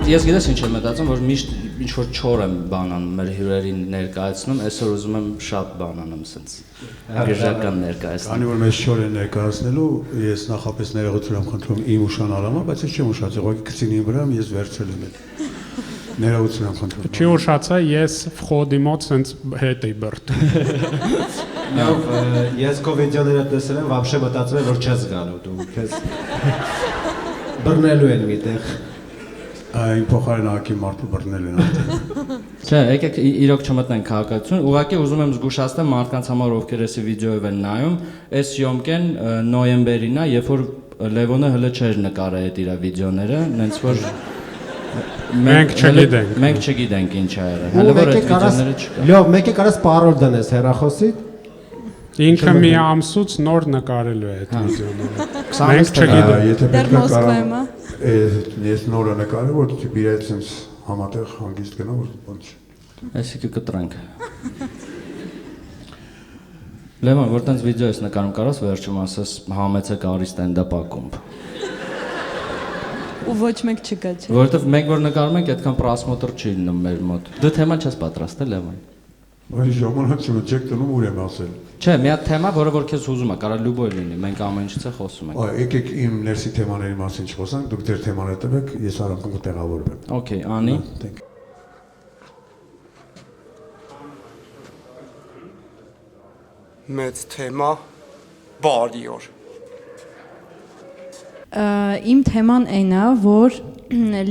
ես գիտես ինչ եմ մտածում, որ միշտ ինչ որ չոր եմ բան անում, մեր հյուրերին ներկայացնում, այսօր ուզում եմ շատ բան անեմ, ասենց գժական ներկայացնում։ Քանի որ մեզ չոր են ներկայացնելու, ես նախապես ներողություն եմ խնդրում իմ ուշանալամը, բայց ես չեմ ուշացել, ուղղակի քցինի վրա ես վերցրել եմ այդ։ Ներողություն եմ խնդրում։ Չի ուշացա, ես վխոդի մոտ սենց հետ էի բրտում։ Լավ, ես քո վիդեոները տեսել եմ, вообще մտածում եմ, որ չես գալու դու, քեզ բռնելու են միտեղ։ Այն փոխարեն ակի մարդու բռնել են արդեն։ Չէ, եկեք իրոք չմտնենք քաղաքացիություն, ուղղակի ուզում եմ զգուշացնել մարդկանց համար, ովքեր էսի վիդեոյով են նայում, այս սյոմկեն նոյեմբերին է, երբ որ Լևոնը հələ չէր նկարել այդ իր վիդեոները, նենց որ մենք չգիտենք ինչ ա եղել։ Հələ որ այդ վիդեոները չկա։ Լավ, մեկ է կարաս պարոլ դնես հեռախոսի։ Ինքը մի ամսուց նոր նկարելու է այդ վիդեոները։ Մենք չգիտենք։ Եթե Դեռ պետք է Մոսկվայում է։ ես նորը նկարել, որ իրայց sense համատեղ հանգիստ գնա, որ ոնց։ Այսինքն կտրենք։ Լևոն, որ տենց վիդեո ես նկարում կարաս վերջում ասես համեցեք արի ստենդափ ակումբ։ Ու ոչ մեկ չկա, չէ։ Որովհետև մենք որ նկարում ենք, այդքան պրասմոտր չի լինում մեր մոտ։ Դու թեմա չես պատրաստել, Լևոն։ Բայց ժամանակը չեք տնում ուր եմ ասել։ Չէ, մի հատ թեմա, որը որ քեզ հուզում է, կարա լուբոյ լինի, մենք ամեն ինչից է խոսում ենք։ Եկեք իմ ներսի թեմաների մասին չխոսանք, դուք դեր թեմաները տվեք, ես առանց կտեղավորվեմ։ Okay, Անի։ Մեծ թեմա բարի օր։ Իմ թեման այն է, որ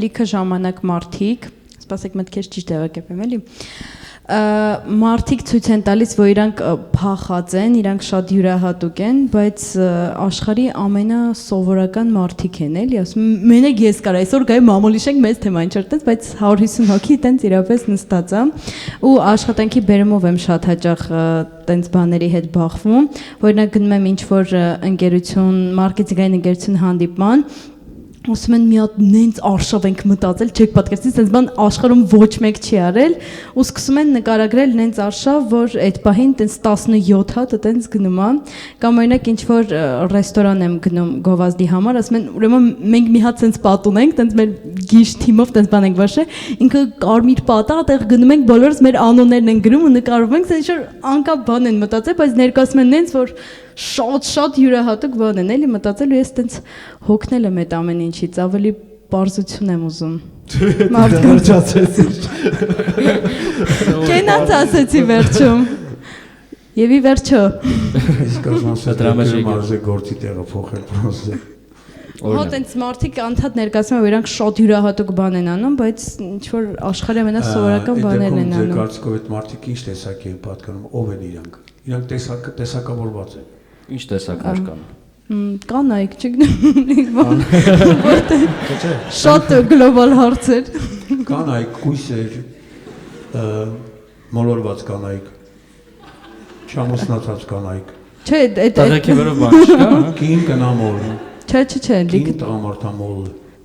լիքը ժամանակ մարդիկ, սպասեք մտքեր ճիշտ տեղակայեմ, էլի։ Մարդիկ ցույց են տալիս, որ իրանք փախած են, իրանք շատ յուրահատուկ են, բայց աշխարհի ամենասովորական մարդիկ են, էլի, ասում մենակ ես կարա այսօր գայ մամուլիշենք մեծ թեման չրտես, բայց 150 հոգի տենց իրապես նստած է ու աշխատանքի բերումով եմ շատ հաճախ տենց բաների հետ բախվում, օրինակ գնում եմ ինչ որ ընկերություն, մարքեթինգային ընկերություն հանդիպման Ասում են մի հատ նենց արշավ ենք մտածել, չեք պատկերացնի, սենց բան աշխարհում ոչ մեկ չի արել, ու սկսում են նկարագրել նենց արշավ, որ այդ պահին տենց 17 հատ տենց գնում է, կամ օրինակ ինչ որ ռեստորան եմ գնում գովազդի համար, ասում են ուրեմն մենք մի հատ սենց պատ ունենք, տենց մեր գիշ թիմով տենց բան ենք վաշել, ինքը կարմիր պատ է, այդտեղ գնում ենք բոլորս մեր անուններն են գրում ու նկարվում ենք, սենց որ անկապ բան են մտածել, բայց ներկայացնում են նենց որ շատ յուրահատուկ բան են, էլի մտածել ու ես տենց հոգնել եմ այդ ամեն ինչից, ավելի պարզություն եմ ուզում։ Կենաց ասեցի վերջում։ Եվ ի վերջո։ Իսկ ասում ասել գործի տեղը փոխել պրոստը։ Հա տենց մարդիկ անդադ ներկայացնում են, որ իրանք շատ յուրահատուկ բան են անում, բայց ինչ որ աշխարհի ամենասովորական բաներն են անում։ Ձեր կարծիքով այդ մարդիկ ինչ տեսակի են պատկանում, ով են իրանք։ Իրանք տեսակավորված են։ Ինչ տեսակներ կան։ Կանայք, չգիտեմ, շատ գլոբալ հարցեր։ Կանայք, կույսեր, մոլորված կանայք, չամուսնացած կանայք։ Չէ, այդ Տղեկի վրով բան չկա։ Կին կնամոլ։ Չէ, Կին տղամարդամոլ։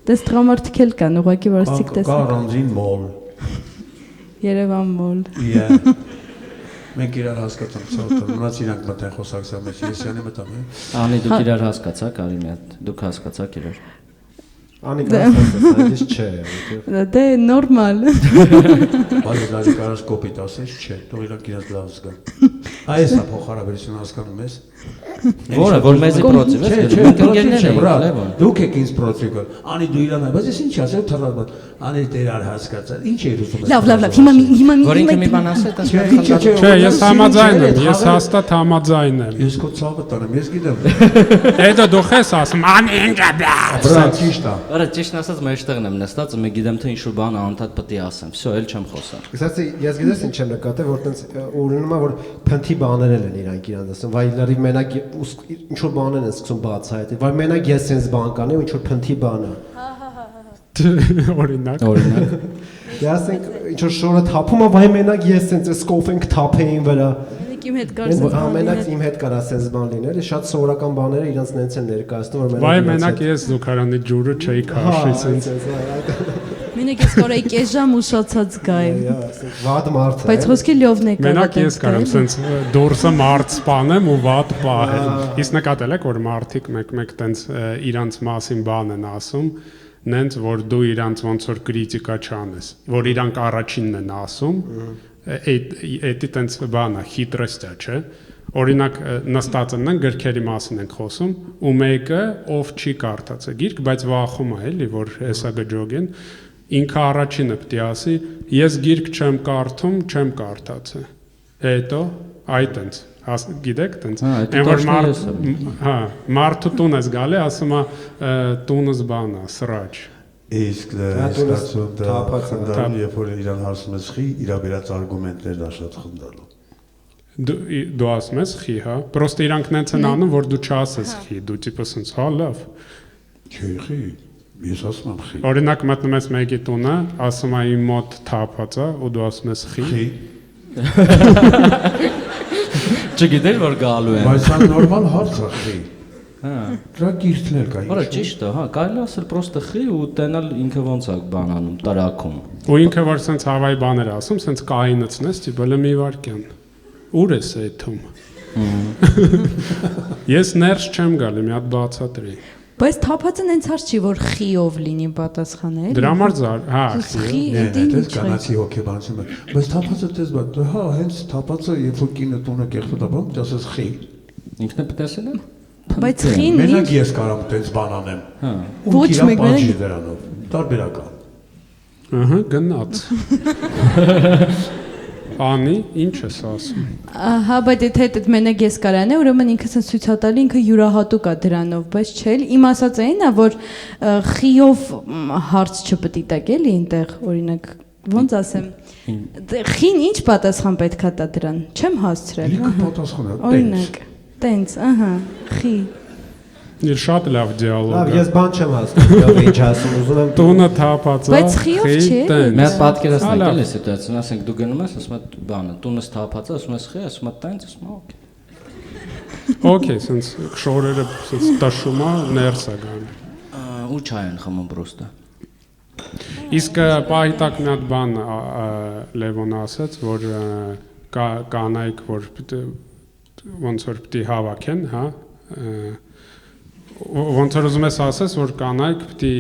դες տղամարդիկ էլ կան, ուղղակի որ ցիկ Կա տեսակ։ առանձին մոլ։ Երևան մոլ։ Մենք իրար հասկացանք ցավը, մնաց իրանք մտեն խոսակցա մեջ, ես յանի մտամ։ Անի դուք իրար հասկացաք, արի մի հատ։ Դուք հասկացաք իրար։ Անի կարաս չէ։ Դե նորմալ։ Բայց դաժե կարաս կոպիտ ասես, չէ, թող իրանք իրաց լավ զգան։ Այս է փոխհարաբերություն հասկանում ես։ Որը որ մեզի պրոցիվ է, մենք ընկերներ ենք, Լևոն։ Դուք եք ինձ պրոցիկը։ Անի դու իրան, բայց ես ինչ ասել թռած, անի դերար հասկացա։ Ինչ էր ուզում։ Լավ, հիմա Որ ինքը մի բան ասել, Չէ, ես համաձայն եմ, ես հաստատ համաձայն եմ։ Ես քո ցավը տանեմ, ես գիտեմ։ Հետո դու ես ասում, անի ինքը բաց։ Բրա ճիշտ է։ Արա ճիշտն ասած մեջտեղն եմ նստած ու մենք գիտեմ թե ինչ-որ բան անդադ պետք է ասեմ։ Всё, էլ չեմ խոսա։ Իսացի ես գիտես ինչ եմ նկատել, որ տենց օրինումա որ փնթի բաներ են իրանք իրանց ասում, վայ լրիվ մենակ ինչ որ բաներ են սկսում բացահայտել։ Վայ մենակ ես sense բան կանեմ, ինչ որ փնթի բան է։ Օրինակ։ Դե ասենք ինչ որ շորը թափում է, վայ մենակ ես sense սկոֆենք թափեին վրա։ իմ հետ կարծես։ Ամենակ իմ հետ կարա sense բան լինել, շատ սովորական բաները իրանց նենց են ներկայացնում, որ Վայ մենակ ես զուգարանի ջուրը չէի քաշի sense։ Մենակ ես կարայի կես ժամ ուշացած գայ։ Վատ մարդ է։ Բայց խոսքի լյովն է կարա։ Մենակ ես կարամ sense դուրսը մարդ սպանեմ ու վատ պահել։ Իսկ նկատել եք որ մարդիկ մեկ-մեկ տենց իրանց մասին բան են ասում, նենց որ դու իրանց ոնց որ քրիտիկա չանես, որ իրանք առաջինն են ասում, էդի տենց բանա, խիտրստա, չէ։ Օրինակ նստած են գրքերի մասին ենք խոսում, ու մեկը ով չի կարդացել գիրք, բայց վախում է, էլի, որ հեսա գջոգեն, ինքը առաջինը պետք է ասի, ես գիրք չեմ կարդում, չեմ կարդացել։ Հետո այտենց գիտեք տենց այն որ մարդու տուն ես գալի ասում է տունս բանա սրաչ իսկ դա երբ որ իրան հարցում ես խի իրա վերած արգումենտներն է շատ խնդալու դու ասում ես խի հա պրոստը իրանք նենց են անում որ դու չասես խի դու տիպը սենց հա լավ չէ խի ես ասում եմ խի օրինակ մտնում ես մեկի տունը ասում է իմ մոտ թափած է ու դու ասում ես խի Չգիտեր որ գալու են։ Բայց սա նորմալ հարց է խի։ Հա։ Դրա գիրքներ կա։ Որա ճիշտ է, հա, կարելի ասել պրոստը խի ու տենալ ինքը ոնց է բանանում, տարակում։ Ու ինքը որ սենց հավայի բաներ ասում, սենց կայնացնես, տիպը մի վարքյան։ Ուր ես այդում։ Ես ներս չեմ գալի, մի հատ բացատրի։ Բայց թափածը նենց հարց չի որ խիով լինի պատասխանել։ Դրա համար հա, խի դες կանացի հոգեբանություն է։ Բայց թափածը դες բա, հա, հենց թափածը երբ որ կինը տունը կեղտոտ ապա, դասես խի։ Ինքն է պետք է։ Բայց խին մենակ ես կարամ տենց բան անեմ։ Հա։ Ոչ մեկ մենակ դրանով։ Տարբերական։ Ահա, գնաց։ Անի, ինչ ես ասում։ Հա, բայց եթե այդ մենակ ես կարան է, ուրեմն ինքը ցած ցույցատալի ինքը յուրահատուկ է դրանով, բայց չէ, իմ ասած այնա, որ խիով հարց չպետք է տակ էլի այնտեղ, օրինակ, ոնց ասեմ, խին ինչ պատասխան պետքա տա դրան, չեմ հասցրել, հա։ Պատասխանը, օրինակ, տենց, ահա, խի։ Իր շատ լավ դիալոգ է։ Լավ, ես բան չեմ հասկանում, ինչ ասում, ուզում եմ տունը թափած է։ Բայց խիով չէ։ Մի հատ պատկերացնենք էլի սիտուացիան, ասենք դու գնում ես, ասում ես բանը, տունս թափած է, ասում ես խի, ասում ես տենց, ասում ես օքեյ։ Okay, սենց շորերը սենց տաշում է, ներս է գալի։ Ու չայ են խմում պրոստը։ Իսկ պահիտակ մի հատ բան Լևոն ասաց, որ կանայք որ ոնց որ պիտի հավաքեն, հա, ոնց որ ուզում ես ասես, որ կանայք պիտի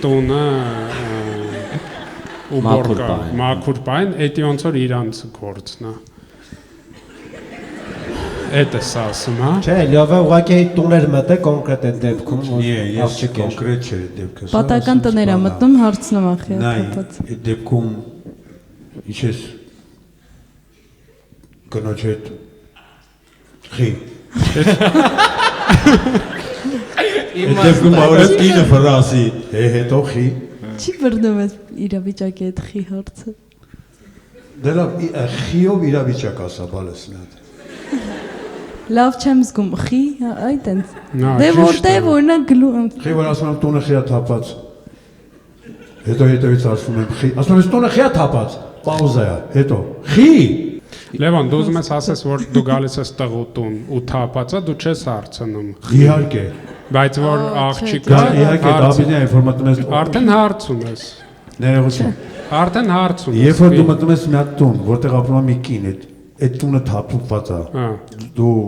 տունը ու բորկա, մաքուր պայն, էդի ոնց որ իրանց գործն է։ Էդ է ասում, հա։ Չէ, լավ է, ուղղակի այդ տուներ մտե կոնկրետ այդ դեպքում, որ ես կոնկրետ չէ դեպքը։ Պատական տներ է մտնում հարցնում ախի թափած։ Այդ դեպքում ինչ ես կնոջ հետ խի։ Այդ դեպքում ավրես կինը վրասի, հետո խի։ Չի բռնում ես իրավիճակի այդ խի հարցը։ Դե լավ, խիով իրավիճակ ասա, բալես մի հատ։ Լավ չեմ զգում, խի, այ տենց։ Նա, Դե ճիշտ որտե՞վ օրինակ գլուխ։ Խի որ ասում եմ տունը խիա թափած։ Հետո հետևից ասում եմ խի, ասում եմ տունը խիա թափած։ Պաուզա է, հետո խի։ Լևոն, դու ուզում ես ասես, որ դու գալիս ես տղուտուն ու թափածա, դու չես հարցնում։ Իհարկե։ Բայց որ աղջիկը Դա իհարկե Դավիթն է, որ մտնում ես արդեն հարցում ես։ ներողություն։ Արդեն հարցում ես։ Երբ որ դու մտնում ես մի հատ տուն, որտեղ ապրում է մի կին, այդ տունը թափված է։ Հա։ Դու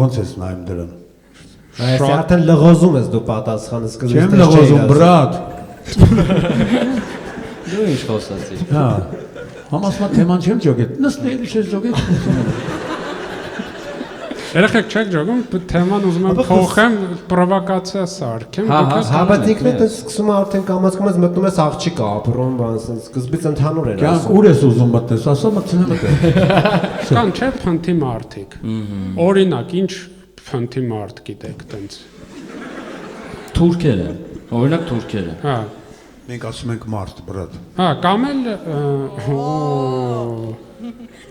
ո՞նց ես նայում դրան։ Այս արդեն լղոզում ես դու պատասխանը սկզբից։ Չեմ լղոզում, բրատ։ Դու ինչ խոսացիր։ Հա։ Համասմա թեման չեմ ջոգել։ Նստել ես ջոգել։ Երեխեք չեք ջոգում, թեման ուզում եմ փոխեմ, պրովոկացիա սարքեմ։ Հա, բայց ինքն է սկսում է արդեն կամաց-կամաց մտնում ես աղջիկը ապրում, բան, սկզբից ընդհանուր էր Կյանք ուր ես ուզում մտնես, ասա մտնեմ մտել։ Կան չէ փնթի մարդիկ։ Օրինակ, ինչ փնթի մարդ գիտեք տենց։ Թուրքերը, օրինակ թուրքերը։ Հա։ Մենք ասում ենք մարդ, բրատ։ Հա, կամ էլ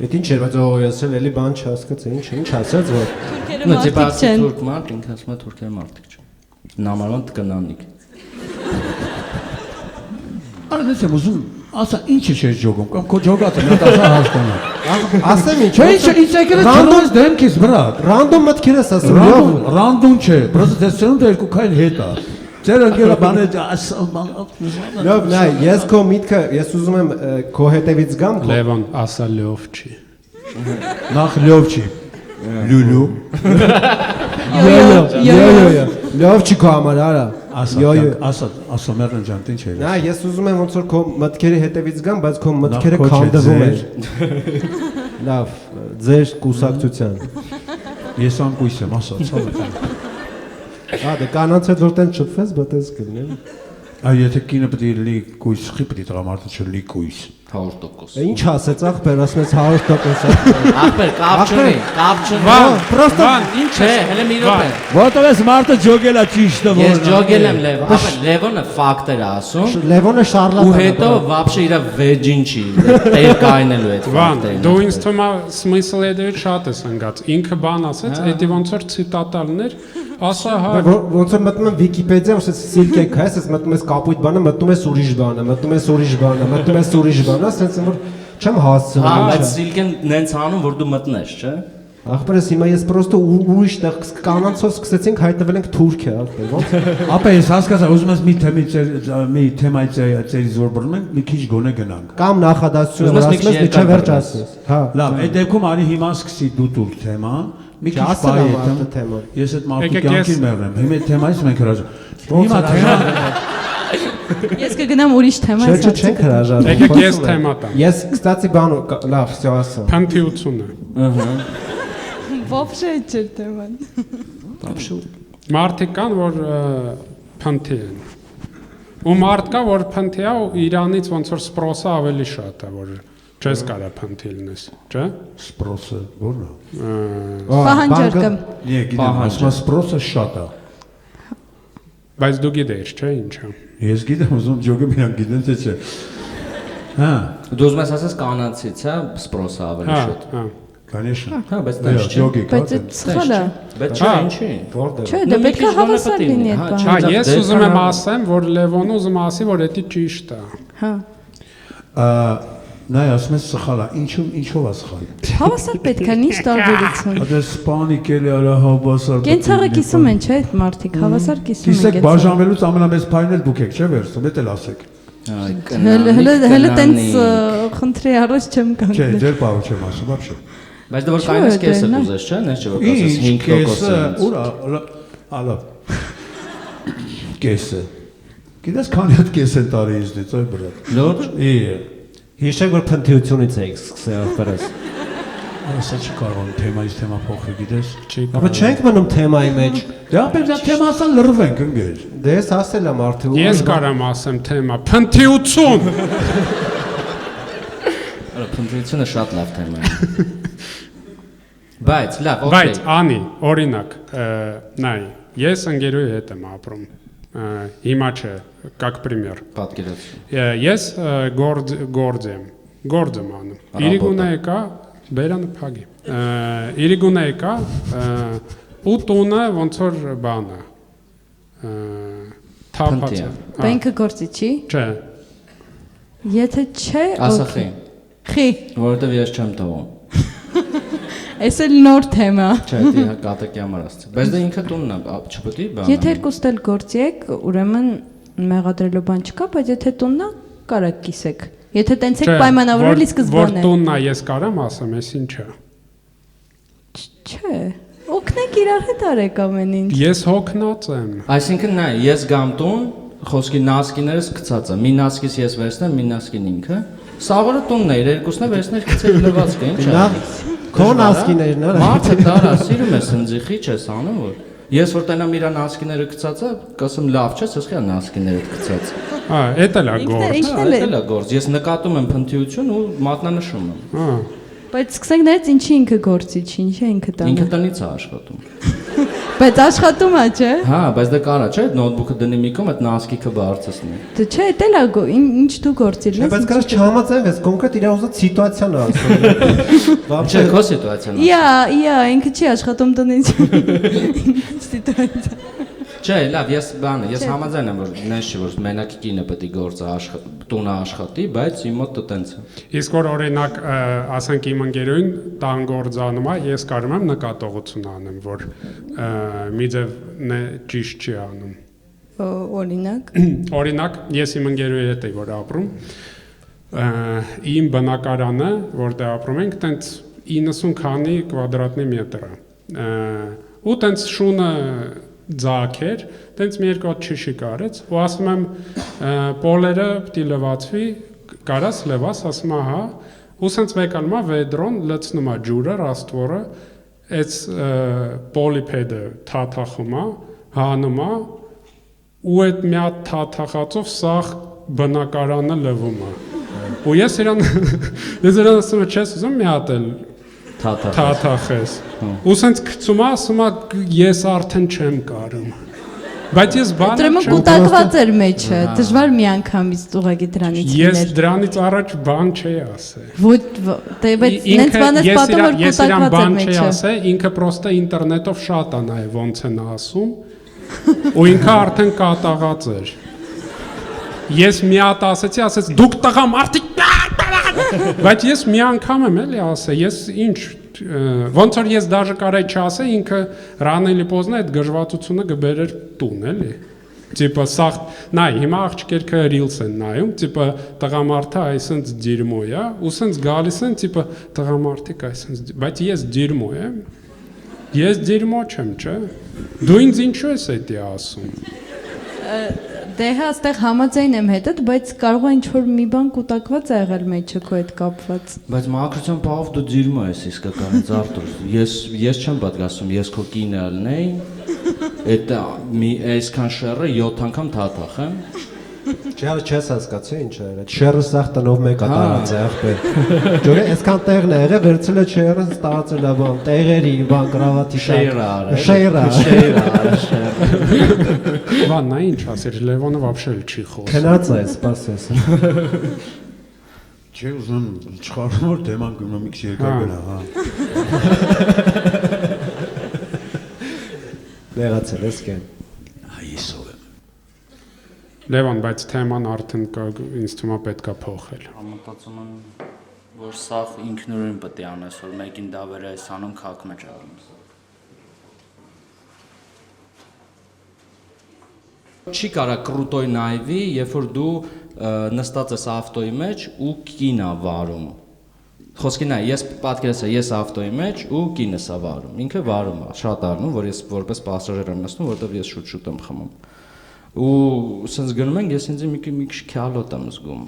Այդ ինչ էր, բայց ես էլ էլի բան չհասկացա, ինչ ասած որ Նա դեպի թուրք մարդ, ինքը ասում է թուրքերը մարդիկ չեն։ Նամանոն տնանիկ։ Արնես եմ ուզում, ասա ինչի չես ջոգում, կամ քո ջոգածը մի հատ ասա հասկանա։ ասեմ ինչ, Ինչ եկել ես ծնունդս դեմքից, բրատ։ ռանդոմ մտքեր ես ասում, լավ։ Ռանդոմ չէ, պրոստը դες ծնունդը երկու քայլ հետ է։ Ձեր ընկերը բանը Լավ, նայ, ես քո միտքը, ես ուզում եմ քո հետևից գամ, Լևոն ասա լով չի։ նախ լյով չի։ Լուլու։ Յո, Լավ չի քո համար, արա։ ասա մերն ջան, ինչ է։ Նա ես ուզում եմ ոնց որ քո մտքերի հետևից գամ, բայց քո մտքերը քանդվում են։ Լավ, ձեր կուսակցության։ Ես անկույս եմ, ասա։ Դե կանանց հետ որ տեն շփվես, բտես կլինի։ Այ եթե կինը պետք է լի կույս, խի պետք է տղամարդը չլի կույս։ 100%։ Ինչ ասեց ախպեր, ասում ես 100%։ Ախպեր, կապ չունի, կապ չունի։ Վան, Պրոստո Ինչ է, հələ մի րոպե։ Որտեղ ես մարդը ջոգել է ճիշտը որ։ Ես ջոգել եմ Լևոն, ապա Լևոնը ֆակտ էր ասում։ Լևոնը Ու շարլատան։ հետո вообще իր վեջին չի, տեր կայնելու այդ Վան, ֆակտերին։ դու ինձ թվում է smysl edit շատ ես ընկած։ Ինքը բան ասեց, էդի ոնց որ ցիտատալներ, ասա հա։ Ոնց որ մտնում եմ Վիկիպեդիա, ասես սիլկեք, հա, ասես մտնում ես կապույտ բանը, մտնում ես ուրիշ բանը, մտնում ես ուրիշ բանը, մտնում ես ուրիշ բանը, ասես որ չեմ Հա, հասցնում։ բայց Սիլկեն նենց անում, որ դու մտնես, չէ՞։ Ախպերս հիմա ես պրոստո ուրիշ տեղ կանանցով սկսեցինք հայտնվել ենք Թուրքիա, ախպեր, ոնց։ Ապա ես հասկացա, ուզում ես մի թեմայի ծերից որ բռնում ենք, մի քիչ գոնե գնանք։ Կամ նախադասությունը որ ասում ես միջև վերջ ասես։ Հա։ Լավ, այդ դեպքում արի հիմա սկսի դու տուր թեման, մի քիչ Ասել բայ եմ եմ։ արդեն թեման։ Ես այդ մարդու Եկեք ես- կյանքին մեռնեմ։ Հիմա այդ թեմայից մենք հրաժարվում։ Հիմա թեման Ես կգնամ ուրիշ թեմա Չէ, չենք հրաժարվում։ Եկեք ես թեմա տամ։ Ես, կստացի բան, լավ, всё ասա։ Փնթիությունը։ Вообще չէ թեման։ Մարդիկ կան, որ փնթի են։ Ու մարդ կա, որ փնթի է ու Իրանից ոնց որ սպրոսը ավելի շատ է, որ չես կարա փնթի լինես, չէ՞։ սպրոսը որն է։ Պահանջարկը։ Նե, գիտեմ, ասում եմ սպրոսը շատ է։ Բայց դու գիտես, չէ՞, ինչա։ Ես գիտեմ, ուզում ջոգը միան գիտեմ, թե չէ։ Հա, Դու ուզում ես ասես կանանցից, հա, սպրոսը ավելի Հա, շատ։ հա։ конечно։ Հա, բայց տես չի։ Ջոգի կա։ Բայց այդ սխալ է։ Բայց Հա։ չէ, ինչի։ Որտեղ։ Չէ, դա պետք է հավասար լինի այդ Հա, բանը։ ես ուզում եմ ասեմ, որ Լևոնը ուզում է ասի, որ դա ճիշտ է։ Հա։ Նայ, ասում ես սխալ է, ինչով է սխալ։ Հավասար պետք է, ինչ տարբերություն։ Ադե սպանիկ էլի արա հավասար։ Կենցաղը կիսում են, չէ՞, այդ մարդիկ, հավասար կիսում են Կիսեք կենցաղը։ բաժանվելուց ամենամեծ փայլն էլ դուք եք, չէ՞ վերցնում, դա էլ ասեք։ Հələ տենց խնդրի առաջ չեմ Չէ, կանգնել։ ձեր բառը չեմ ասում, вообще։ Բայց դե որ Չէ, կայնես դե կեսը նա- կուզես, չէ՞, նես չէ որ ասես 5%-ը։ ուրա, ալա։ Կեսը։ Գիտես քանի հատ կես են տարի ինձնից, այ բրատ։ Լուրջ։ Հիշեք որ փնթիությունից էիք սկսել ախպերս։ Ասա չի կարող թեմայից թեմա փոխի, գիտես։ Չի Ապա չենք մնում թեմայի մեջ։ Դե ապեր դա թեմա ասան լրվենք ընկեր։ Դե ես ասել եմ արդեն։ Ես կարամ ասեմ թեմա փնթիություն։ Արա փնտրությունը շատ լավ թեմա է։ Բայց լավ, Բայց օքեյ։ անի, օրինակ, նայ, ես ընկերուի հետ եմ ապրում։ Հիմա չէ, как пример։ Պատկերացրու։ Ես գործ եմ անում։ Իրիգունը եկա, բերանը փագի։ Իրիգունը եկա, ու տունը ոնց որ բանը։ Թափած է։ Բա ինքը գործի չի։ Չէ։ Եթե չէ, Ասա խի, խի։ որովհետև ես չեմ տվում։ Էս էլ նոր թեմա։ Չէ, դա կատակի համար ասած։ Բայց դա ինքը տունն է, չպետք է բան։ Եթե երկուստ էլ գործի եք, ուրեմն մեղադրելու բան չկա, բայց եթե տունն է, կարա կիսեք։ Եթե տենց եք պայմանավորվել Որ սկզբանե։ տունն է, ես կարամ ասեմ, ես ինչա։ Չէ։ Օգնեք իրար հետ արեք ամեն ինչ։ Ես հոգնած եմ։ Այսինքն նայ, ես գամ տուն, խոսքի նասկիներս գցած է։ Մի նասկիս ես վերցնեմ, մի նասկին ինքը։ Սաղորը տունն է, իր երկուսն է վերցնել գցել լվացքը, ինչ է։ Նա քոն ասկիներն արա։ Մարդը դարա, սիրում ես ընձիխի չես անում որ։ Ես որ տենամ իր նասկիները գցածը, կասեմ լավ չէ, ես խիա նասկիներդ գցած։ Հա, էդ էլ է գործ։ Ինքն էլ է։ Դա գործ։ Ես նկատում եմ փնթիություն ու մատնանշում եմ։ Հա։ Բայց սկսենք դրանից ինչի ինքը գործի չի, ինչ է ինքը տանը։ Ինքը տնից է աշխատում։ Բայց աշխատում է, չէ։ Հա, բայց դա կարա, չէ, նոթբուքը դնի մի կողմ, այդ նասկիքը բարձրացնի։ Դե չէ, դա էլ է ինչ դու գործիր ես։ Բայց կարաս չհամաձայն ես, կոնկրետ իր ուզած սիտուացիան է ասում։ Չէ, քո սիտուացիան է։ Իա, ինքը չի աշխատում տնից։ Սիտուացիա։ Չէ, լավ, ես համաձայն եմ, որ նես չի, որ մենակ կինը պետք է գործը տունը աշխատի, բայց իմ մոտ դա տենց է։ Իսկ որ օրինակ ասենք իմ ընկերուին տան գործանում է, ես կարող եմ նկատողություն անեմ, որ մի ձև ճիշտ չի անում։ Օրինակ։ Օրինակ, ես իմ ընկերուի հետ եմ որ ապրում, իմ բնակարանը, որտեղ ապրում ենք, տենց 90 քանի կվադրատնի մետր է։ Ու տենց շունը ձակեր, տենց մի երկու հատ չիշիկ արեց, ու ասում եմ պոլերը պիտի լվացվի, կարաս լվաս, ասում եմ հա, ու սենց վեկանում է վեդրոն, լցնում է ջուրը, ռաստվորը, այս պոլիպեդը թաթախում է, հանում է, ու այդ մի հատ թաթախածով սաղ բնակարանը լվում է։ Ու ես իրան ասում եմ, չես ուզում մի հատ էլ թաթախես։ Ու սենց գցում է, ասում է, ես արդեն չեմ կարում։ Բայց ես բանը Ուրեմն կուտակված էր մեջը, դժվար մի անգամից ուղղակի դրանից Ես դրանից առաջ բան չէի ասել։ Ոչ, բայց նենց բանես պատում որ Ես իրան կուտակված էր բան չէի մեջը։ ասել, ինքը պրոստը ինտերնետով շատ է նայ ոնց են ասում, ու ինքը արդեն կատաղած էր։ Ես մի հատ ասեցի, դուք տղա մարդիկ, բայց ես մի անգամ եմ էլի ասել, ես ինչ ոնց որ ես դաժե կարայի չասել, ինքը ռано или поздно այդ գժվատությունը կբերեր տուն, էլի։ Տիպը սախ, նայ, հիմա աղջիկերքը reels են նայում, տիպը տղամարդը այսինքն դիրմո է, ու սենց գալիս են, տիպը տղամարդիկ այսինքն, բայց ես դիրմո եմ։ Ես դիրմո չեմ, չէ։ Դու ինձ ինչու ես էդի ասում։ Դե հա, այստեղ համաձայն եմ հետդ, բայց կարող է ինչ-որ մի բան կուտակված է եղել մեջը քո հետ կապված։ Բայց մաքրության բաղով դու դիրմո ես իսկականից Արտուր։ Ես չեմ պատկասում, ես քո կինը ալնեի, այդ մի այսքան շերը 7 անգամ թաթախեմ։ Չարը չես հասկացի ինչ է եղել։ Շերը սախ տնով մեկ է տարած է ախպեր։ Ջորը այսքան տեղն է եղել, վերցել է շերը, տարածել է բան, տեղերի, բան, կրավատի տակ։ Շեյրա։ Բան, նա ինչ ասեր, Լևոնը вообще չի խոսում։ Քնած է, սպասես։ Չէ, ուզում չխարում որ թեման գնում մի քիչ երկար գնա, հա։ Նեղացել ես կեն։ Այսով եմ։ Լևոն, բայց թեման արդեն ինձ թվում է պետքա փոխել։ Մտածում եմ, որ սա ինքնուրույն պետք է անես, որ մեկին դա վեր այս անում քակ մեջ անում։ Չի կարա կրուտոյ նայվի, երբ որ դու նստած ես ավտոյի մեջ ու կինա վարում։ Խոսքի նայ, ես պատկերացա, ես ավտոյի մեջ ու կինս է վարում։ Ինքը վարում է, շատ առնում, որ ես որպես պասաժիր եմ նստում, որտեղ ես շուտ եմ խմում։ Ու սենց գնում ենք, ես ինձ մի քիչ քյալոտ եմ զգում։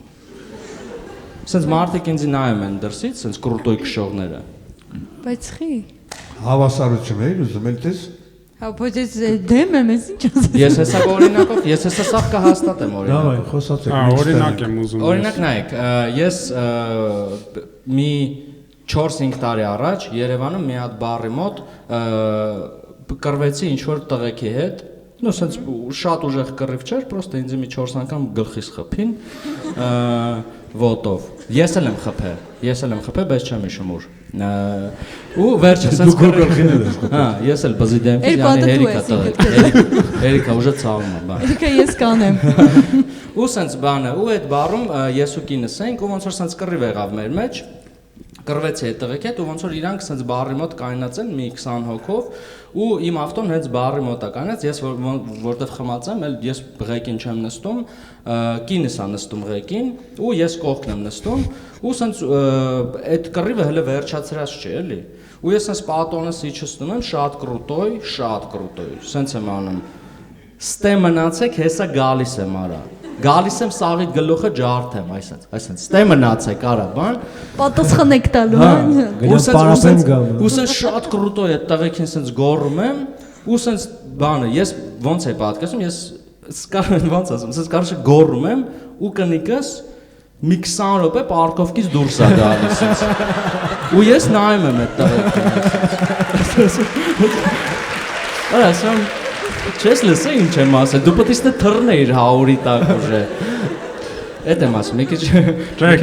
Սենց մարդիկ ինձ նայում են դրսից, սենց կրուտոյ քշողները։ Բայց խի։ Հավասարություն էի ուզում էլ տես։ Հա, բայց ես դեմ եմ, ես ինչ ասեմ։ Ես հեսա օրինակով, ես հեսա սաղ կհաստատեմ օրինակ։ Դավայ, խոսացեք։ Օրինակ եմ ուզում։ Օրինակ նայեք, ես մի 4-5 տարի առաջ Երևանում մի հատ բարի մոտ կռվեցի ինչ-որ տղեկի հետ, նո սենց շատ ուժեղ կռիվ չէր, պրոստը ինձ մի 4 անգամ գլխիս խփին ոտով։ Ես էլ եմ խփել, բայց չեմ հիշում ուր։ Ու վերջը սենց գլխին ես խփել։ Հա, ես էլ բզի դեմքից, yəni հերիքա հերիքա ուժը ցավում է, բան։ Երիկա ես կանեմ։ Ու սենց բանը, ու այդ բարում ես ու կինս ենք, ու ոնց որ սենց կռիվ եղավ մեր մեջ, կռվեցի այդ տղեկի հետ, ու ոնց որ իրանք սենց բարի մոտ կայնած են մի 20 հոգով, ու իմ ավտոն հենց բարի մոտ է կայնած, ես որտեվ խմած եմ, էլ ես ղեկին չեմ նստում, կինս է նստում ղեկին, ու ես կողքն եմ նստում, ու սենց այդ կռիվը հələ վերջացրած չէ, էլի։ Ու ես սենց պատոնս իջեցնում եմ, շատ կրուտոյ, սենց եմ անում։ Ստե մնացեք, հեսա գալիս եմ արա։ Գալիս եմ սաղի գլուխը ջարդեմ, այսպես, ստե մնացեք, արա, բան։ Պատասխանեք տալու, հա։ Ու սենց շատ կրուտոյ է տղեկին սենց գոռում եմ, ու սենց բանը, ես ոնց է պատկերացնում, ես ոնց ասում, սենց կարողը գոռում եմ, ու կնիկս մի 20 րոպե պարկովքից դուրս է գալիս ինձ։ Ու ես նայում եմ այդ տղեկին։ Արա, ասում չես լսել ինչ եմ ասել, դու պետք է ստե թռնեիր 100-ի տակ ուժը։ Էդ եմ ասում, մի քիչ։ Չէ,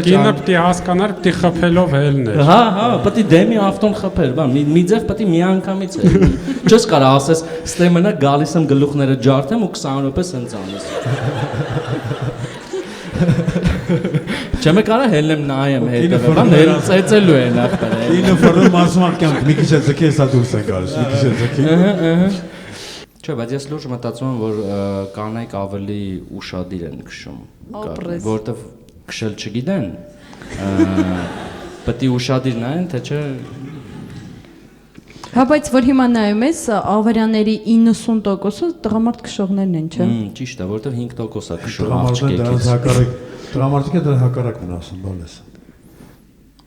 կինը պետք է հասկանար, պետք է խփելով հելներ։ Հա, պետք է դեմի ավտոն խփեր, բան, մի ձև պետք է մի անգամից է։ Չես կարա ասես, ստե մնա գալիս եմ գլուխները ջարդեմ ու 20 րոպե սենց անես։ Չեմ կարա հելնեմ նայեմ հետևը, բան, ծեծելու է նախ։ Ինը ֆորում ասում կյանք, մի քիչ է ձգի, հեսա դուրս է գալիս, մի քիչ է ձգի։ Չէ, բայց ես լուրջ մտածում եմ, որ կանայք ավելի ուշադիր են քշում, որովհետև քշել չգիտեն, պետք է ուշադիր նայեն, թե չէ։ Հա, բայց որ հիմա նայում ես, ավարյաների 90%-ը տղամարդ քշողներն են, չէ՞։ Ճիշտ է, որովհետև 5% է քշող աղջիկից։ Տրամարտիկը դրա հակառակն ասում, բալես։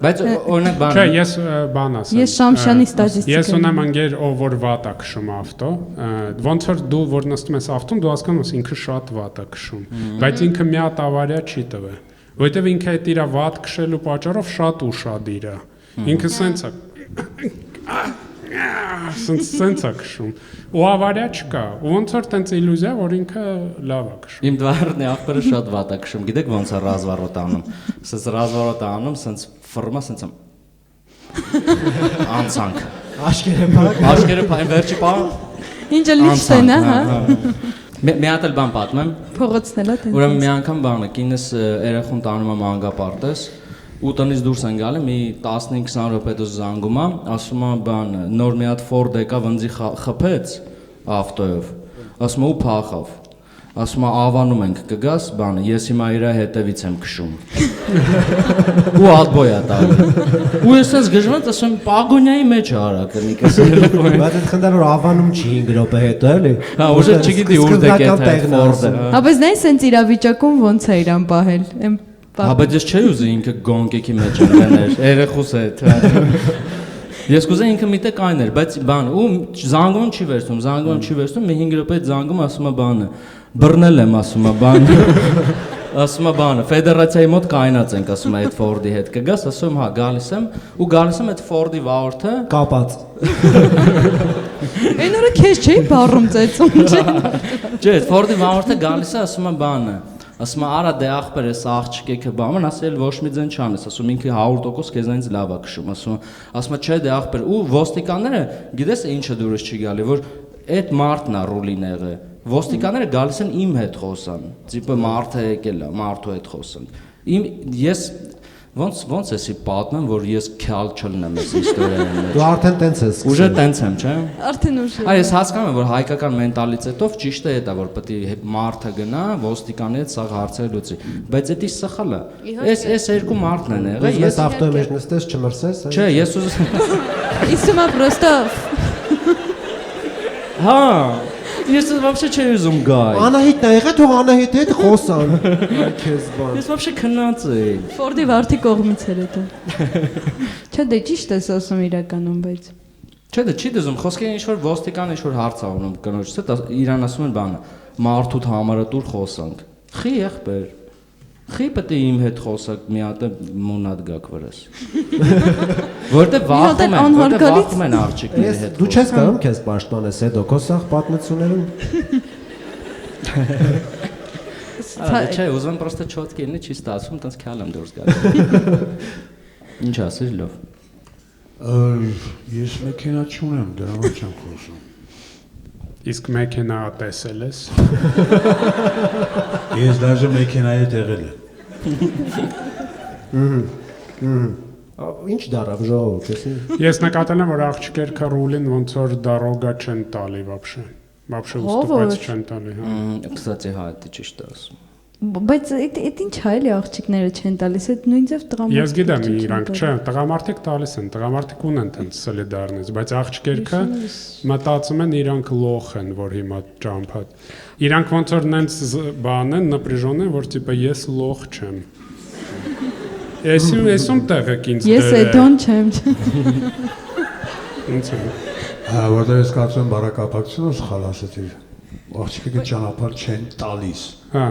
Բայց օրինակ բան։ Չէ, ես բան ասեմ։ Ես Շամշյանի ստատիստիկա։ Ես ունեմ ընկեր, ով որ վատ է քշում ավտո, ոնց որ դու որ նստում ես ավտոն, դու հասկանում ես ինքը շատ վատ է քշում, բայց ինքը մի հատ ավարիա չի տվել, որովհետև ինքը այդ իր վատ քշելու պատճառով շատ ուշադիր է։ Ինքը սենց է սենց է քշում։ Ու ավարիա չկա։ Ոնց որ տենց իլյուզիա, որ ինքը լավ է քշում։ Իմ դվարն ախպերը շատ վատ է քշում։ Գիտեք ոնց է ռազվարոտ անում։ Սենց ռազվարոտ անում, սենց ֆորմա սենց անցանք։ Աշկերը փակ։ Աշկերը փայն վերջի պա։ Ինչը լիցեն է, հա։ Մի հատ էլ բան պատմեմ։ Փողոցն էլա տենց։ Ուրեմն մի անգամ բանը, կինս երախուն տանում է մանգապարտեզ, ու տնից դուրս են գալի, մի 15-20 րոպե հետո զանգում է, ասում է բան, նոր մի հատ Ford եկա վնձի խփեց ավտոյով, ասում է ու փախավ, ասում է ավանում ենք կգաս, բանը, ես հիմա իր հետևից եմ քշում, ու ալբոյ է տալի, ու ես ես գժված, ասում եմ, պագոնյայի մեջ է արակը, նիկս Բայց այդ խնդրը որ ավանում չի 5 րոպե հետո էլի։ հա, ուժը չգիտի ուր դեկետ է Ford-ը։ Հա, բայց նայ սենց իրավիճակում ոնց է իրան պահել։ Հա, բայց ես չէի ուզի ինքը գոնկեքի մեջ ընկներ, երեխուս հետ։ Ես կուզեի ինքը միտեղ կայներ, բայց բան, ու զանգում չի վերցնում, մի 5 րոպե զանգում ասում է բանը, բռնել եմ ասում է բանը։ Ասում է բանը, ֆեդերացիայի մոտ կայնած ենք ասում է այդ Ford-ի հետ կգաս, ասում հա գալիս եմ ու գալիս եմ այդ Ford-ի վարորդը Կապած։ Այն օրը քեզ չէի բառում ծեծում, չէ։ Չէ, այդ Ford-ի վարորդը գալիս է ասում է բանը, ասում է արա դե ախպեր ես աղջիկը բաման, ասել ոչ մի ձեն չանես, ասում ինքը 100% քեզանից լավ է քշում, ասում է չէ դե ախպեր ու ոստիկանները գիտես ինչը դուրս չի գալի, որ այդ մարդն է ռուլին եղել, ոստիկանները գալիս են իմ հետ խոսան, տիպը մարդը եկել է, մարդու հետ խոսան, ես ոնց էսի պատմեմ, որ ես քյալ չլնեմ այս իստորիայի մեջ։ Դու արդեն տենց ես։ Ուժը տենց եմ, չէ՞։ Արդեն ուժ։ Այ ես հասկանում եմ, որ հայկական մենտալիտետով ճիշտ է դա, որ պետք է մարդը գնա, ոստիկանի հետ սաղ հարցեր լուծի, բայց դա սխալ է։ Այս երկու մարդն են եղել, ես ավտոյի մեջ նստես չմրսես։ Չէ, ես ուզում Իսումա պրոստո Հա, ես вообще չէի ուզում գալ։ Անահիտն է եղել, թող Անահիտի հետ խոսան։ Այ քեզ բան։ Ես вообще քնած էի։ Ֆորդի վարդի կողմից էր դա։ Չէ, դե ճիշտ ես ասում իրականում, բայց Չէ, դա չի դժում, խոսքը ինչ որ ոստիկան ինչ որ հարց անում կնոջից հետ, իրան ասում են բանը, մարդուդ համարը տուր խոսանք։ Խի եղբեր։ Խի պետք է իմ հետ խոսակ մի հատ մոնատ գաք վրաս։ Որտե վախում են աղջիկների հետ։ Դու չես կարող քեզ պաշտպանես այդ օկոսախ պատմություններում։ Չէ, ուզում պրոստը չոտքի լինի, չի ստացվում, տենց քյալ եմ դուրս գալու։ Ինչ ասես լավ։ Ես մեքենա չունեմ, դրա համար չեմ խոսում։ Իսկ մեքենա տեսել ես։ Ես դաժե մեքենայի հետ եղել եմ։ Ինչ դարավ ժողովուրդ, էսի։ Ես նկատել եմ, որ աղջիկերքը ռուլին ոնց որ դարոգա չեն տալի вообще։ Вообще уступать չեն տալի, հա։ Кстати, հա, դա ճիշտ է ասում։ բայց այդ ինչ է էլի աղջիկները չեն տալիս, այդ նույնձև տղամարդիկ։ Ես գիտեմ իրանք, չէ, տղամարդիկ տալիս են, տղամարդիկ ունեն տենց սոլիդարնից, բայց աղջիկերքը մտածում են իրանք լոխ են, որ հիմա ջամփա։ Իրանք ոնց որ նենց բան են, напряжен են, որ տիպը ես լոխ չեմ։ Էսում տեղը ինձ Ես էդոն չեմ։ Ինչ է։ Հա, որտեղ ես կարծում եմ բարակապակցությունը սխալ ասեցի։ Աղջիկը ճանապարհ չեն տալիս։ Հա։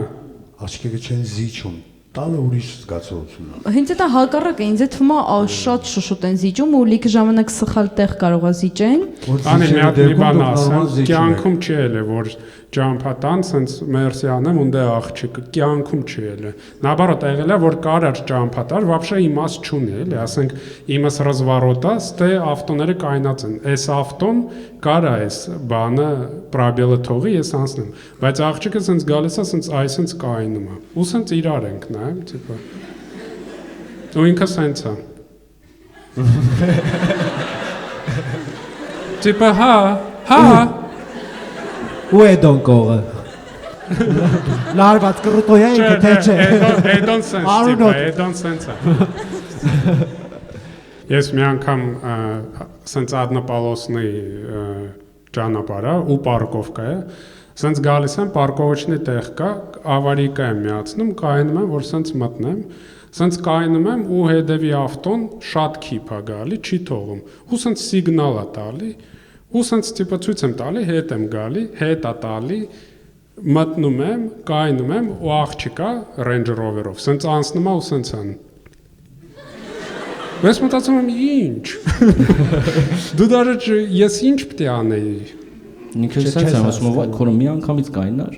Աղջիկը չեն զիջում։ Տալը ուրիշ զգացողություն է։ Հենց դա հակառակը, ինձ այդ թվում է շատ շուշուտ են զիջում ու լիքը ժամանակ սխալ տեղ կարող է զիջեն։ Անի մի հատ մի բան ասեմ, կյանքում չի ելը, որ ջամփատան սենց մերսի անեմ ու դե աղջիկը կյանքում չի ելը։ Наоборот, եղել է որ կարար ջամփատար, вообще իմաստ չունի, էլի, ասենք իմս ռզվարոտա, ստե ավտոները կայնած են։ Այս ավտոն կարա էս բանը պրոբելը թողի ես անցնեմ, բայց աղջիկը սենց գալիս է, սենց այսենց կայնում է։ Ու սենց իրար ենք նայում, տիպը։ Ու ինքը սենց է։ Տիպը հա Ու էդոն կողը։ Լարված կրուտոյա ինքը թե չէ։ Էդոն սենց, տիպը, էդոն սենց է։ Ես մի անգամ սենց однополосный ճանապարհ ու պարկովկա է, սենց գալիս եմ պարկովոչնի տեղ կա, ավարիկա եմ միացնում, կայնում եմ, որ սենց մտնեմ, սենց կայնում եմ ու հետևի ավտոն շատ քիփ է գալի, չի թողում, ու սենց սիգնալ է տալի, ու սենց տիպը ցույց եմ տալի, հետ եմ գալի, հետ է տալի, մտնում եմ, կայնում եմ ու աղջիկա Range Rover-ով, սենց անցնում է ու սենց ան։ Ես մտածում եմ ինչ։ Դու դարը ես ինչ պետք է անեի։ Ինքը սենց եմ ասում, վայ, քորը մի անգամից կայնար։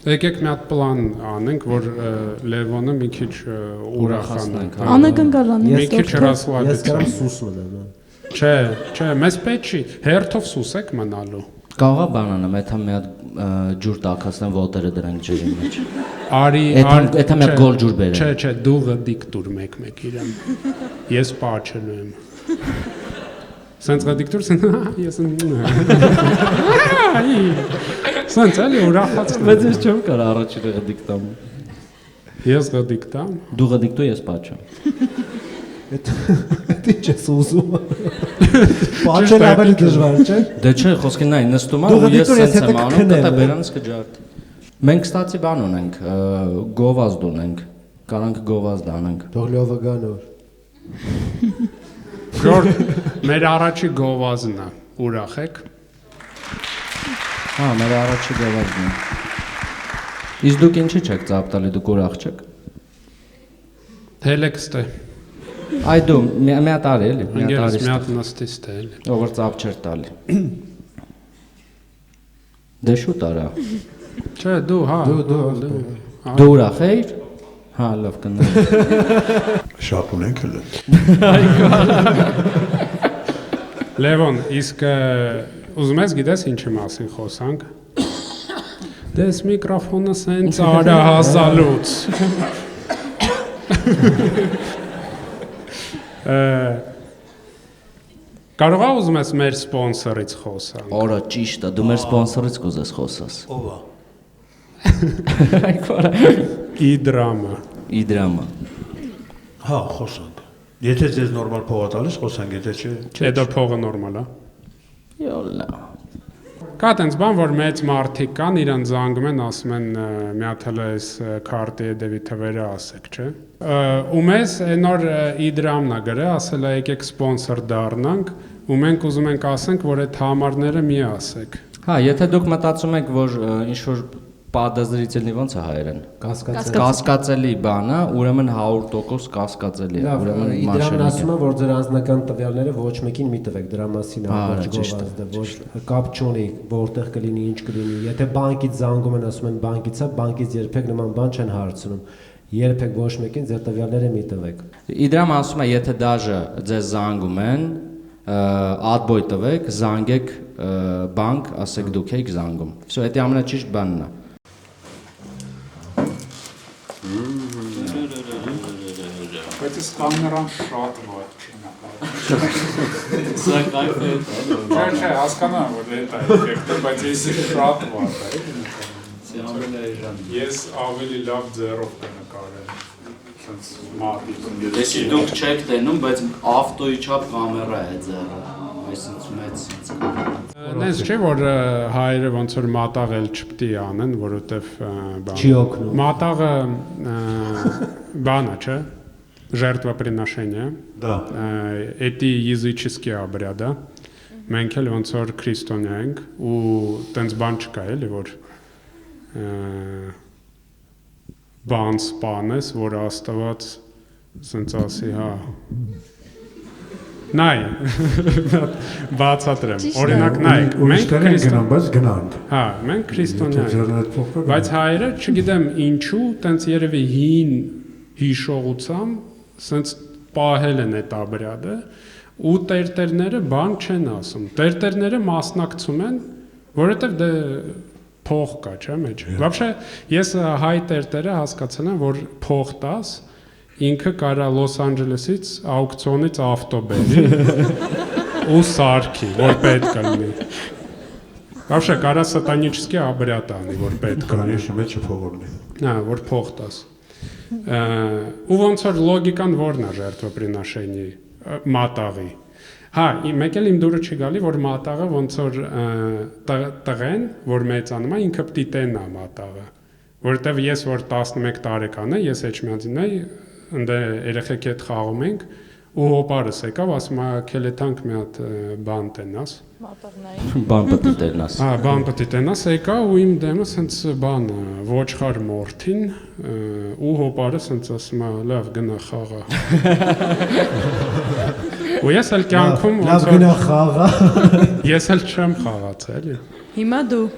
Եկեք մի հատ պլան անենք, որ Լևոնը մի քիչ ուրախանանք։ Անակնկալան Մի քիչ Ես հրասվագեցնենք։ կարամ սուս մնամ։ Չէ, մեզ պետք չի, հերթով սուսեք մնալու։ Կարող է բանանը, մեթա մի հատ ջուր տակացնեմ, ոտերը դրանք ջրի մեջ։ Արի, Էթա մի հատ գոլ ջուր բերեմ։ Չէ, դու դիկտուր մեկ իրան։ Ես պաչելու եմ։ Սենց դիկտուր ես Սենց էլի ուրախացնում։ Բայց ես չեմ կարող առաջինը դիկտամ։ Ես դիկտամ։ Դու դիկտո ես պաչեմ։ Դե չես ուզում։ Պաչել ավելի դժվար չէ։ Դե չէ, խոսքին նայ, նստում եմ ու ես սենց եմ անում, դա բերանս կջարդ։ Մենք ստացի բան ունենք, գովազդ ունենք, կարանք գովազդ անենք։ Թողլյովը գանոր։ Ժորդ, մեր առաջի գովազդն է, ուրախ եք։ Հա, մեր առաջի գովազդն է։ Իսկ դուք ինչի չեք ծափ տալի, դուք ուրախ չեք։ Տելեքստ է։ Այ դու մի հատ արի էլի, մի հատ Անգերս արի։ մի հատ նստից թե էլի։ Ով որ ծափ չեր տալի։ Դե շուտ արա։ Չէ, դու, հա։ Դու։ Դու ուրախ էիր։ Հա, լավ կնա։ Շատ ունենք էլ։ Լևոն, իսկ ուզում ես գիտես ինչի մասին խոսանք։ Դες միկրոֆոնը սենց արա հասալուց։ Կարող ես ուզում ես մեր սպոնսորից խոսանք։ Օրա ճիշտ է, դու մեր սպոնսորից կուզես խոսես։ Ով է։ Իդրամը։ Իդրամը։ Հա, խոսանք։ Եթե ձեզ նորմալ փող է տալիս, խոսանք, եթե չէ։ Չէ, դա փողը նորմալ է։ Յոլա։ Կա տենց բան, որ մեծ մարդիկ կան, իրան զանգում են, ասում են մի հատ հələ այս քարտի հետևի թվերը ասեք, չէ։ Ու մեզ այնօր Իդրամն է գրել, ասել է եկեք սպոնսոր դառնանք, ու մենք ուզում ենք ասենք, որ այդ համարները մի ասեք։ Հա, եթե դուք մտածում եք, որ ինչ որ Падозрительный ոնց է հայերեն։ Կասկածելի բան է, ուրեմն 100% կասկածելի է, ուրեմն Իդրամն ասում է, որ ձեր անձնական տվյալները ոչ մեկին մի տվեք, դրա մասին է գովազդը, ոչ կապ չունի, որտեղ կլինի, ինչ կլինի։ Եթե բանկից զանգում են, ասում են բանկից է, բանկից երբեք նման բան չեն հարցնում։ Երբեք ոչ մեկին ձեր տվյալները մի տվեք։ Իդրամը ասում է, եթե դաժե ձեզ զանգում են, adboy տվեք, զանգեք բանկ, ասեք դուք եք զանգում։ Всё, դա ամենաճիշտ բանն է։ Բայց այս կամերան շատ ված չի Սա կայֆ է։ Չէ, հասկանամ, որ դա է էֆեկտը, բայց ես շատ ված է։ Ես ավելի լավ ձեռով կնկարեմ։ Սենց մատիկ։ Դեսի դուք չեք տենում, բայց ավտոյի չափ կամերա է ձեռը։ Այսինքն մեծ։ Նենց չէ, որ հայերը ոնց որ մատաղել չպետք է անեն, որովհետև բան։ Չի օգնում։ Մատաղը բան է, չէ։ Жертвоприношение. Да. Էդի языческий обряд, да։ Մենք էլ ոնց որ քրիստոնյա ենք ու տենց բան չկա էլի, որ բան սպանես, որ Աստված սենց ասի, հա։ Նայ, բացատրեմ։ Օրինակ նայեք, մենք քրիստոնյա, բայց գնանք։ Հա, մենք քրիստոնյա ենք։ Բայց Բայց հայերը, չգիտեմ ինչու, տենց երևի հին հիշողությամբ սենց պահել են այդ ապրյալը ու տերտերները բան չեն ասում։ Տերտերները մասնակցում են, որովհետև դե փող կա, չէ՞ մեջ։ Вообще ես հայ տերտերը հասկացել եմ, որ փող տաս ինքը կարա Լոս Անջելեսից աուկցիոնից ավտո բերի ու սարքի, որ պետք է լինի։ Вообще, կարա սատանический обряд անի, որ պետք է։ Конечно, մեջը փողորն է։ Հա, որ փող տաս։ Ու ոնց որ լոգիկան որն է ժертвоприношении մատաղի։ Հա, մեկ էլ իմ դուրը չի գալի, որ մատաղը ոնց որ տղեն, որ մեծանում է, ինքը պիտի տենա մատաղը։ Որտեվ ես որ 11 տարեկան եմ, ես Էջմիածին եմ, ընդ երեխեք հետ խաղում ենք, ու հոպարս եկավ, ասում է, քելեթանք մի հատ բան տենաս։ Բան պետք է տենաս։ Հա, բան պետք է տենաս, եկա ու իմ դեմը սենց բան ոչխար մորթին, ու հոպարը սենց ասում է, լավ գնա խաղա։ Ու ես էլ կյանքում լավ գնա խաղա։ Ես էլ չեմ խաղաց, էլի։ Հիմա դու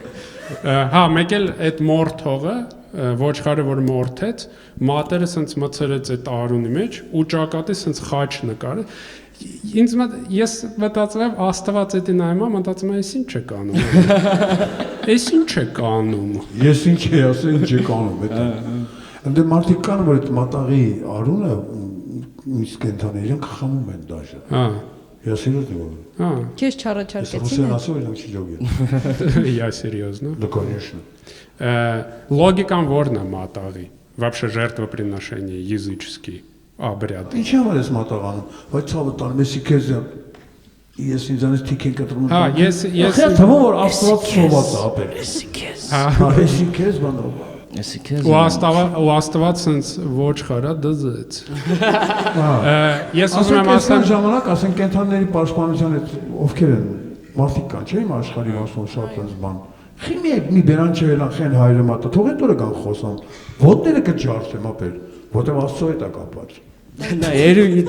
Հա, մեկ էլ այդ մորթողը, ոչխարը որ մորթեց, մատերը սենց մցրեց այդ արունի մեջ ու ճակատի սենց խաչ նկարը։ Ինձ ես մտածում եմ Աստված էդի նայում, մտածում եմ, այս ինչ է կանում։ Այս ինչ է կանում։ Ես ինչ է ասել, ինչ է կանում, դա։ Ընդ մարդիկ կան, որ այդ մատաղի արունը իսկ կենթաներին խմում են դաժե։ Հա։ Я серьезно. Հա։ քեզ չառաջարկեցին։ Если насо, я не jogi. Я серьезно։ Да, конечно. Логикан ворна матաղի։ Вообще жертвоприношение языческий обряд։ Ինչ համար ես մատաղանում, բայց ցավը տան, մեսի քեզ ես ինձանից թիք են կտրում։ Հա, ես թվում որ Աստված սոված է ապեր։ Հա, եսի քեզ բանով։ Եսի քեզ։ ու Աստված sense ոչխարա դզեց։ Ես ուզում եմ ասեմ ասեմ ժամանակ, ասենք կենթանիների պաշտպանության այդ ովքեր են մարդիկ կան, չէ՞ իմ աշխարհի ասում շատ այնպես բան։ Խիմի մի բերան չելան խեն հայրը մատա, թող այդ օրը կան խոսան։ Ոտները կջարդեմ ապեր, որտեղ Աստծո հետ է կապված։ Նա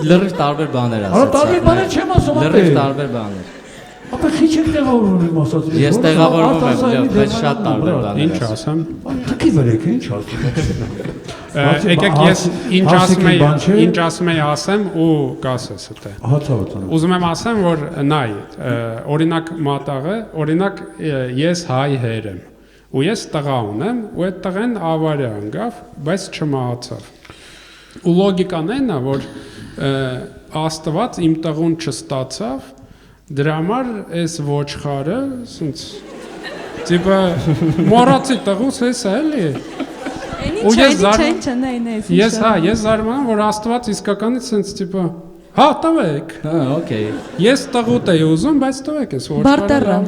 լրիվ տարբեր բաներ ասաց։ Արա տարբեր բաներ չեմ ասում ապեր։ Լրիվ տարբեր բաներ։ Ապա քիչ եմ տեղավորում իմ ասած։ Ես տեղավորվում եմ, բայց շատ տարբեր բաներ։ ինչ ասեմ։ Թքի վրեք, ինչ ասում։ Եկեք ես ինչ ասում եի ասեմ ու կասես դա։ Ահա ցավոց։ Ուզում եմ ասեմ, որ նայ, օրինակ մատաղը, օրինակ ես հայ հեր եմ, ու ես տղա ունեմ, ու այդ տղեն ավարի անգավ, բայց չմահացավ։ Ու լոգիկան այն է, որ Աստված իմ տղուն չստացավ, դրա համար այս ոչխարը, ասենց, տիպը մոռացի տղուս էս էլի։ Ես զարմանում, որ Աստված իսկականից ասենց տիպը հա տվեք։ Հա, օքեյ։ Ես տղուտ էի ուզում, բայց տվեք էս ոչխարը։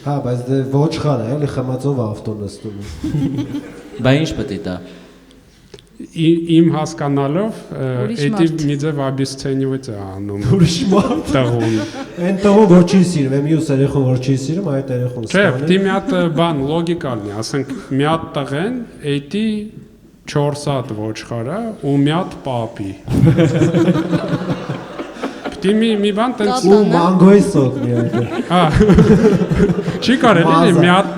Հա, բայց դե ոչխար է, էլի խմածով ավտո նստում։ Բա ինչ պետք է տա։ Իմ հասկանալով էդի մի ձև обесценивать է անում։ Ուրիշ մարդ։ Տղուն։ Այն տղուն որ չի սիրում, եմ մյուս երեխուն որ չի սիրում, այդ երեխուն Չէ, ստանի։ դի մի հատ բան լոգիկալ է, ասենք մի հատ տղեն էդի 4 հատ ոչխարա ու մի հատ պապի։ Դի մի բան տենց Ու մանգոյի սոկ մի այդ։ հա չի կարելի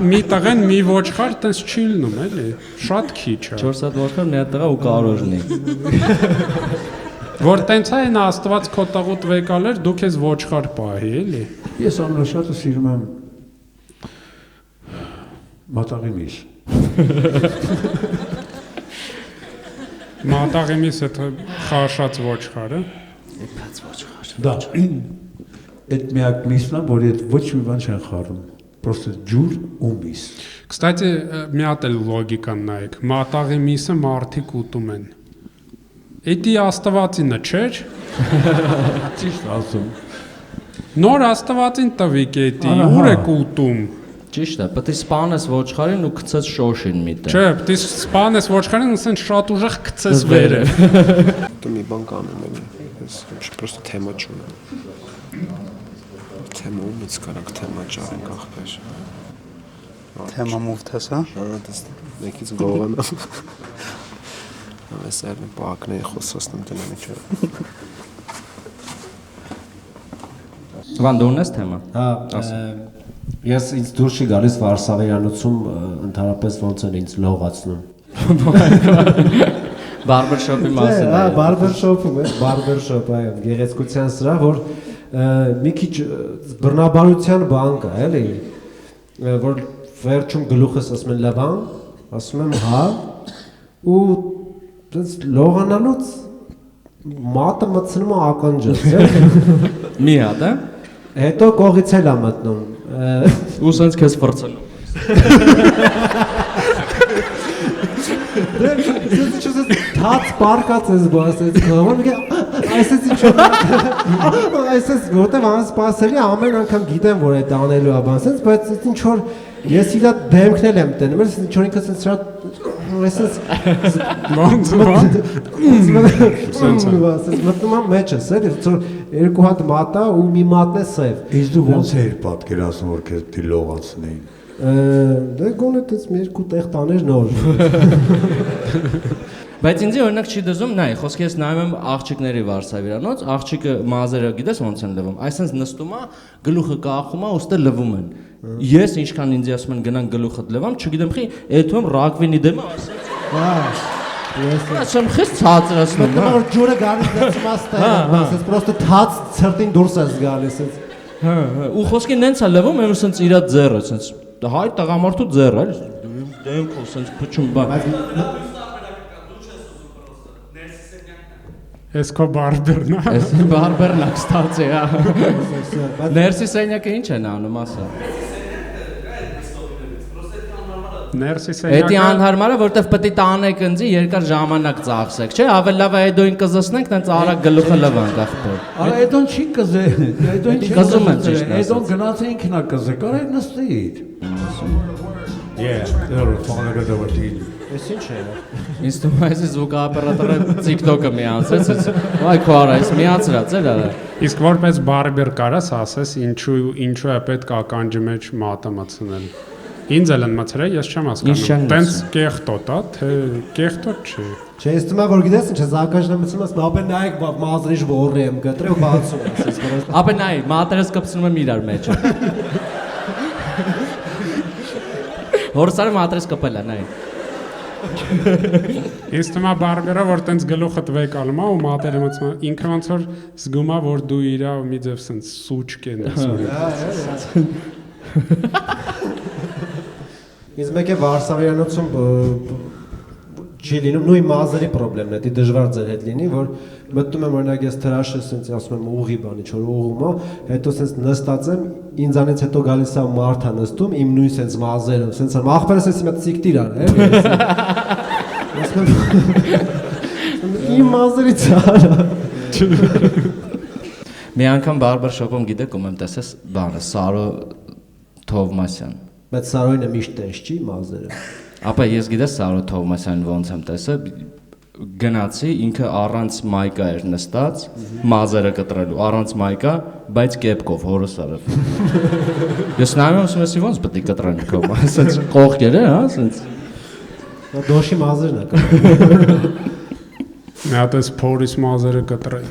մի տղեն մի ոչխար տենց չի լնում էլի շատ քիչ է 4 հատ ոչխար մի հատ տղա ու կարոժնի։ որ տենց է նա Աստված քո տղուտ վեկալեր դու քեզ ոչխար պահի էլի Ես ամենաշատը սիրում եմ մատաղի միս։ մատաղի միս այդ խաշած ոչխարը Իբաց ոչխար։ Да. Այդ միակ միսն է, որ այդ ոչ մի բան չեն խառնում։ Просто ջուր ու միս։ Կստати, մի հատ էլ լոգիկան նայեք, մատաղի միսը մարդիկ ուտում են։ Էդի Աստվածինը չէր։ Ճիշտ ասում։ Նոր Աստվածին տվիկ էդի, ուր եք ուտում։ Ճիշտ է, պետք է սպանես ոչխարին ու գցես շոշին միտը։ Չէ, պետք է սպանես ոչխարին, ասեն շատ ուժեղ գցես վերը։ Դու մի բան կանեմ էլի։ Ես պրոստը թեմա չունեմ։ Թեմա ումից կարակ թեմա ճարենք ախպեր։ Թեմա մուվթես, հա։ Դες մեկից գողանա։ Այս այլ պակն է խոսոսնում դնեմ ինչը։ Վան դու ունես թեմա։ Հա, ես ինձ դուրս չի գալիս Վարշավյանոցում ընդհանրապես ոնց են ինձ լողացնում։ Բարբերշոպի մասին է։ Հա, բարբերշոպում է, բարբերշոպ այո, գեղեցկության սրահ, որ մի քիչ բռնաբարության բան կա, էլի, որ վերջում գլուխս ասում են լավան, ասում եմ հա, ու դες լողանալուց մատը մտցնում է ականջս, էլի։ Մի հատ, հա։ Հետո կողից էլ է մտնում։ ու սենց քեզ ֆրցնում։ Թաց պարկած ես բասեց կողմը այսպես ինչ այսպես որտեղ անսպասելի ամեն անգամ գիտեմ որ այդ անելու է բան sense բայց ինչ որ ես իրա դեմքն եմ տենում ես ինչ որ ինքս sense շատ այսպես մտնում եմ մեջս էլի որ երկու հատ մատա ու մի մատն է սև Իսկ դու ոնց էր պատկերացնում որ քեզ դիլողացնեին դե գոնե դες մի երկու տեղ տաներ նոր Բայց ինձ օրինակ չի դզում, նայ, խոսքի ես նայում եմ աղջիկների վարսավիրանոց, աղջիկը մազերը գիտես ոնց են լվում, այսպես նստում է, գլուխը կախում է, ուստե լվում են։ Ես ինչքան ինձ ասում են գնան գլուխդ լվամ, չգիտեմ խի, այդում ռագվինի դեմը ասած։ Ես եմ խիստ ցածրացնում։ Մտնում որ ջուրը գալիս դեպի մաստը, ասես պրոստը թաց ցրտին դուրս ես գալիս ես։ Ու խոսքի նենց է լվում, եմ սենց իրա ձեռը, սենց հայ տղամարդու ձեռը, էլի, դեմքով սենց փչում բան։ Ես քո բարբերն է։ Ես բարբերն է, կստացի, հա։ Ներսի սենյակը ինչ են անում, ասա։ Ներսի Էդի սենյակը անհարմար է, որտեվ պետք է տանեք ընձի երկար ժամանակ ծախսեք, չէ՞, ավելի լավ է էդոին կզսնենք, տենց արագ գլուխը լվանք ախպեր։ Արա էդոն չի կզե, էդոն չի Կզում եմ ճիշտ ասած։ Էդոն գնաց ինքնա կզե, կարա նստի։ Դեռ թողնելը դեպի։ Էս ինչ է։ Ինձ թվում է այս զուգապարատորը TikTok-ը միացրեց, վայ քո արա, այս միացրած էր արա։ իսկ որպես բարբեր կարաս ասես ինչու է պետք ականջի մեջ մատը մտցնել։ Ինձ էլ են մտցրել, ես չեմ Ինչ չեմ հասկանում։ Տենց կեղտոտ է, թե կեղտոտ չի։ Չէ, ես թվում է որ գիտես ինչ է զակաժն եմ մտցնում, ապա նայեք մազրիժ որի եմ գտրել բացում ասես որ Ապա նայ, մատերս կպցնում եմ իրար մեջ։ Հորսարը մատերս կպել է, նայ։ Ինձ թվում է բարբերը որ տենց գլուխը տվեք ալմա ու մատերը մտցնում ինքը ոնց որ զգում է որ դու իրա մի ձև սենց սուչ կենես։ Իսկ մեկ է Վարշավյանոցում չի լինում նույն մազերի խնդիրն է, դի դժվար ձեր հետ լինի, որ մտնում եմ օրինակ ես թրաշը ասենց ասում եմ ուղի բանի, չոր ուղում է, հետո ասենց նստած եմ, ինձանից հետո գալիս է մարդա նստում, իմ նույն ասենց մազերով, ասենց ախպերս էսի մտ սիկտիրան, իմ մազերից արա։ Մի անգամ բարբեր շոփում գիտեք ում եմ տեսես բանը Սարո Թովմասյան։ Բայց Սարոյինը միշտ տես չի մազերը։ Ապա ես գիտես Սարո Թովմասյանին ոնց եմ տեսել, գնացի ինքը առանց մայկա էր նստած, մազերը կտրելու, առանց մայկա, բայց կեպկով հորս արավ։ Ես նայում եմ ասում եմ ոնց պետք է կտրեն քո, ասենց կողքերը, հա, ասենց։ Դոշի մազերն է։ Մի հատ էս փորիս մազերը կտրեք։